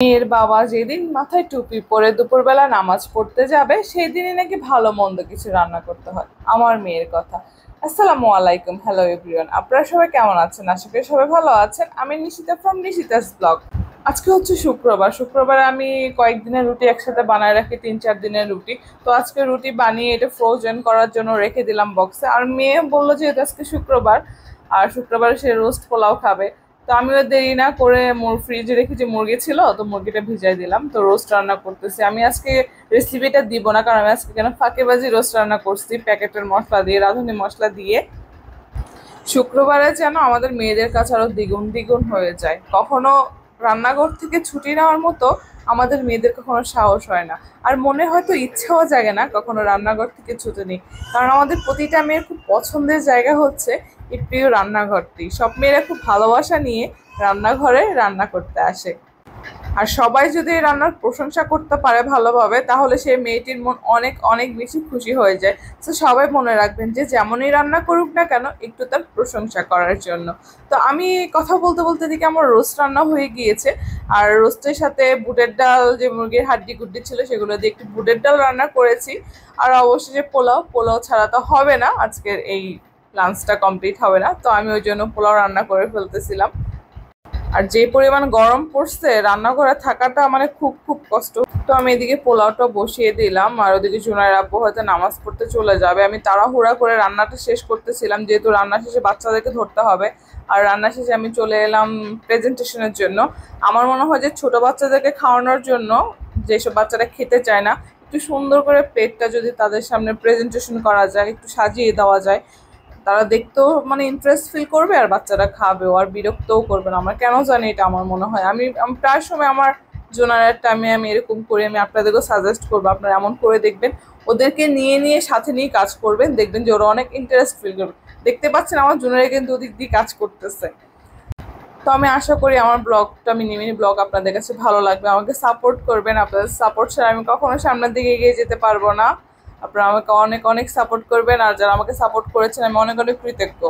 মেয়ের বাবা যেদিন মাথায় টুপি পরে দুপুরবেলা নামাজ পড়তে যাবে সেই দিনই নাকি ভালো মন্দ কিছু রান্না করতে হয়। আমার মেয়ের কথা। আসসালামু আলাইকুম, হ্যালো এভরিওয়ান, আপনারা সবাই কেমন আছেন? আশা করি সবাই ভালো আছেন। আমি নিশিতা ফ্রম নিশিতাস ব্লগ। আজকে হচ্ছে শুক্রবার। শুক্রবারে আমি কয়েকদিনের রুটি একসাথে বানায় রাখি, 3-4 দিনের রুটি। তো আজকে রুটি বানিয়ে এটা ফ্রোজেন করার জন্য রেখে দিলাম বক্সে। আর মেয়ে বললো যে এটা আজকে শুক্রবার, আর শুক্রবারে সে রোস্ট পোলাও খাবে। তো আমিও দেরি না করে ফ্রিজে রেখে যে মুরগি ছিল, তো মুরগিটা ভিজাই দিলাম। তো রোস্ট রান্না করতেছি। আমি আজকে রেসিপিটা দিব না, কারণ আমি আজকে কেন ফাঁকেবাজি রোস্ট রান্না করছি প্যাকেটের মশলা দিয়ে, রাঁধুনি মশলা দিয়ে। শুক্রবারে যেন আমাদের মেয়েদের কাছে আরো দ্বিগুণ দ্বিগুণ হয়ে যায়। কখনো রান্নাঘর থেকে ছুটি নেওয়ার মতো আমাদের মেয়েদের কখনো সাহস হয় না, আর মনে হয়তো ইচ্ছাও জাগে না কখনো রান্নাঘর থেকে ছুটি নিই। কারণ আমাদের প্রতিটা মেয়ের খুব পছন্দের জায়গা হচ্ছে এই প্রিয় রান্নাঘরটি। সব মেয়েরা খুব ভালোবাসা নিয়ে রান্নাঘরে রান্না করতে আসে। আর সবাই যদি এই রান্নার প্রশংসা করতে পারে ভালোভাবে, তাহলে সেই মেয়েটির মন অনেক অনেক বেশি খুশি হয়ে যায়। তো সবাই মনে রাখবেন যে যেমনই রান্না করুক না কেন, একটু তার প্রশংসা করার জন্য। তো আমি কথা বলতে বলতে দিকে আমার রোস্ট রান্না হয়ে গিয়েছে। আর রোস্টের সাথে বুটের ডাল, যে মুরগির হাড্ডি গুড্ডি ছিল সেগুলো দিয়ে একটু বুটের ডাল রান্না করেছি। আর অবশ্যই পোলাও, পোলাও ছাড়া তো হবে না, আজকের এই লাঞ্চটা কমপ্লিট হবে না। তো আমি ওই জন্য পোলাও রান্না করে ফেলতেছিলাম। আর যে পরিমাণ গরম পড়ছে, রান্নাঘরে থাকাটা মানে খুব খুব কষ্ট। তো আমি এদিকে পোলাওটা বসিয়ে দিলাম, আর ওদিকে জুনায়ের আব্বু হয়তো নামাজ পড়তে চলে যাবে। আমি তাড়াহুড়া করে রান্নাটা শেষ করতেছিলাম, যেহেতু রান্না শেষে বাচ্চাদেরকে ধরতে হবে। আর রান্না শেষে আমি চলে এলাম প্রেজেন্টেশনের জন্য। আমার মনে হয় যে ছোট বাচ্চাদেরকে খাওয়ানোর জন্য, যেসব বাচ্চারা খেতে চায় না, একটু সুন্দর করে প্লেটটা যদি তাদের সামনে প্রেজেন্টেশন করা যায়, একটু সাজিয়ে দেওয়া যায়, তারা দেখতেও মানে ইন্টারেস্ট ফিল করবে, আর বাচ্চারা খাবেও, আর বিরক্তও করবে না। আমার কেন জানি এটা আমার মনে হয়, আমি আমি প্রায় সময় আমার জোনারের টাইমে আমি এরকম করি। আমি আপনাদেরকেও সাজেস্ট করবো আপনারা এমন করে দেখবেন, ওদেরকে নিয়ে নিয়ে সাথে নিয়ে কাজ করবেন, দেখবেন যে ওরা অনেক ইন্টারেস্ট ফিল করবে। দেখতে পাচ্ছেন আমার জুনারে কিন্তু ওদিক দিয়ে কাজ করতেছে। তো আমি আশা করি আমার ব্লগটা, মিনি মিনি ব্লগ, আপনাদের কাছে ভালো লাগবে। আমাকে সাপোর্ট করবেন, আপনাদের সাপোর্ট ছাড়া আমি কখনো সামনের দিকে এগিয়ে যেতে পারবো না। আপনারা আমাকে অনেক অনেক সাপোর্ট করবেন, আর যারা আমাকে সাপোর্ট করেছেন আমি অনেক অনেক কৃতজ্ঞ।